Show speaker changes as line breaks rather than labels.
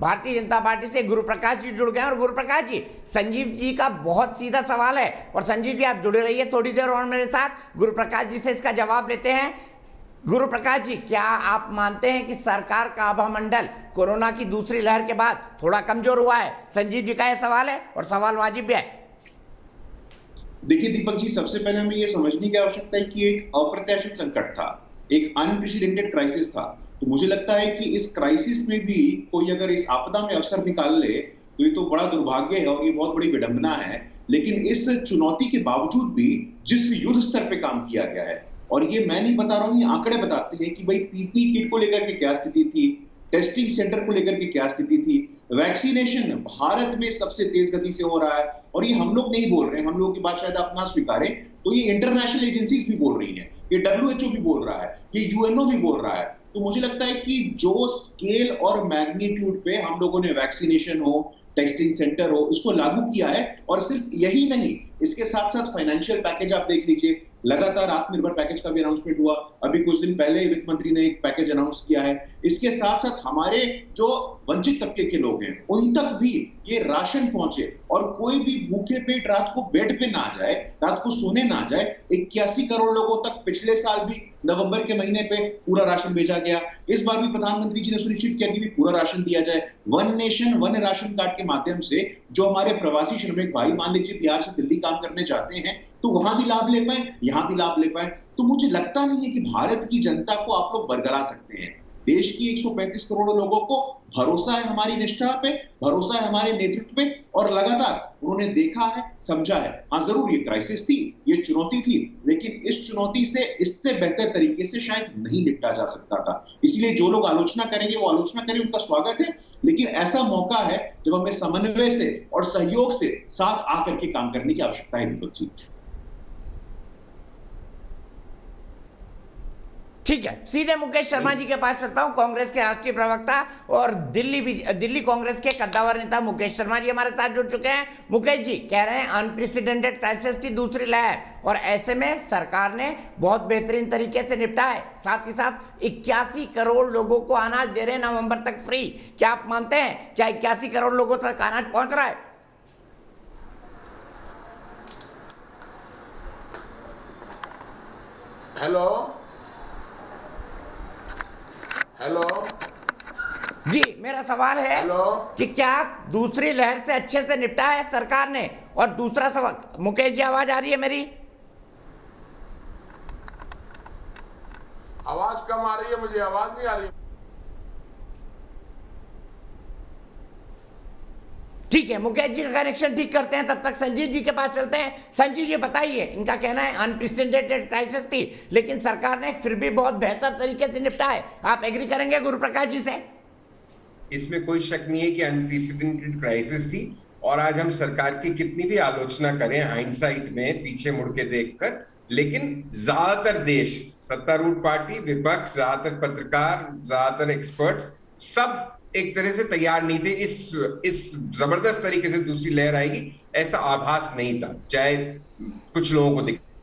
Bharatiya Janata party से गुरु प्रकाश जी जुड़ गए हैं। और गुरु प्रकाश जी, संजीव जी का बहुत सीधा सवाल है, और संजीव जी आप जुड़े रहिए थोड़ी देर और मेरे साथ, गुरु प्रकाश जी से इसका जवाब लेते हैं। गुरु प्रकाश जी, क्या आप मानते हैं कि सरकार का आभा मंडल कोरोना की दूसरी लहर के बाद थोड़ा कमजोर हुआ है? संजीव जी का यह सवाल है और सवाल वाजिब भी है।
देखिए दीपक जी, सबसे पहले हमें यह समझने की आवश्यकता है कि एक अप्रत्याशित संकट था, एक अनप्रेसिडेंटेड क्राइसिस था। तो मुझे लगता है कि इस क्राइसिस में भी कोई अगर इस आपदा में अवसर निकाल ले तो ये तो बड़ा दुर्भाग्य है और ये बहुत बड़ी विडंबना है। लेकिन इस चुनौती के बावजूद भी जिस युद्ध स्तर पे काम किया गया है, और ये मैं नहीं बता रहा हूं, ये आंकड़े बताते हैं कि भाई पीपी किट को लेकर के क्या स्थिति थी, टेस्टिंग सेंटर को लेकर के क्या स्थिति थी, वैक्सीनेशन भारत में सबसे तेज गति से हो रहा है। और ये हम लोग नहीं बोल रहे हैं, हम लोगों की बात शायद आप ना स्वीकारें, तो ये इंटरनेशनल एजेंसीज भी बोल रही हैं, ये डब्ल्यूएचओ भी बोल रहा है, ये यूएनओ भी बोल रहा है। तो मुझे लगता है कि जो स्केल और मैग्नीट्यूड पे हम लोगों ने वैक्सीनेशन हो, टेस्टिंग सेंटर हो, इसको लागू किया है। और सिर्फ यही नहीं, इसके साथ साथ फाइनेंशियल पैकेज आप देख लीजिए, लगातार आत्मनिर्भर पैकेज का भी अनाउंसमेंट हुआ, अभी कुछ दिन पहले वित्त मंत्री ने एक पैकेज अनाउंस किया है। इसके साथ साथ हमारे जो वंचित तबके के लोग हैं उन तक भी ये राशन पहुंचे और कोई भी भूखे पेट रात को बेड पे ना जाए, रात को सोने ना जाए। 81 करोड़ लोगों तक पिछले साल भी नवंबर के महीने पे पूरा राशन भेजा गया। इस बार भी प्रधानमंत्री जी ने सुनिश्चित किया कि भी पूरा राशन दिया जाए। One nation one ration card के माध्यम से जो हमारे प्रवासी श्रमिक भाई मान लीजिए बिहार से दिल्ली काम करने जाते हैं तो वहां भी लाभ ले पाए, यहां भी लाभ ले पाए। तो मुझे लगता नहीं है कि भारत की जनता को आप लोग बरगला सकते हैं। देश की 135 करोड़ लोगों को भरोसा है हमारी निष्ठा पे, भरोसा है हमारे नेतृत्व पे, और लगातार उन्होंने देखा है, समझा है। हाँ जरूर ये क्राइसिस थी, ये चुनौती थी, लेकिन इस चुनौती से इससे बेहतर तरीके से शायद नहीं निपटा जा सकता था। इसलिए जो लोग आलोचना करेंगे वो आलोचना करें, उनका स्वागत है। लेकिन ऐसा मौका है जब हमें समन्वय से और सहयोग से साथ आकर के काम करने की आवश्यकता है दीपक जी।
ठीक है, सीधे मुकेश शर्मा जी के पास चलता हूं, कांग्रेस के राष्ट्रीय प्रवक्ता और दिल्ली कांग्रेस के कद्दावर नेता मुकेश शर्मा जी हमारे साथ जुड़ चुके हैं। मुकेश जी कह रहे हैं अनप्रेसिडेंटेड क्राइसिस थी दूसरी लहर, और ऐसे में सरकार ने बहुत बेहतरीन तरीके से निपटा है। साथ ही साथ 81 करोड़ लोगों को अनाज दे रहे हैं नवंबर तक फ्री। क्या आप मानते हैं क्या 81 करोड़ लोगों तक अनाज पहुंच रहा है?
हेलो
जी, मेरा सवाल है कि क्या दूसरी लहर से अच्छे से निपटा है सरकार ने? और दूसरा सवाल, मुकेश जी आवाज आ रही है मेरी?
आवाज कम आ रही है, मुझे आवाज नहीं आ रही।
ठीक है, मुकेश जी का कनेक्शन ठीक करते हैं, तब तक संजीव जी के पास चलते हैं। संजीव जी बताइए, इनका कहना है अनप्रेसिडेंटेड क्राइसिस थी लेकिन सरकार ने फिर भी बहुत बेहतर तरीके से निपटा है। आप एग्री करेंगे गुरु प्रकाश जी से?
इसमें कोई शक नहीं है कि अनप्रेसिडेंटेड क्राइसिस थी, और आज हम सरकार की कितनी भी आलोचना करें हाइंडसाइट में पीछे मुड़ के देखकर, लेकिन ज्यादातर देश, सत्तारूढ़ पार्टी, विपक्ष, ज्यादातर पत्रकार, ज्यादातर एक्सपर्ट्स सब एक तरह से तैयार नहीं थे इस जबरदस्त तरीके से दूसरी लहर आएगी, ऐसा आभास नहीं था, चाहे कुछ लोगों को दिख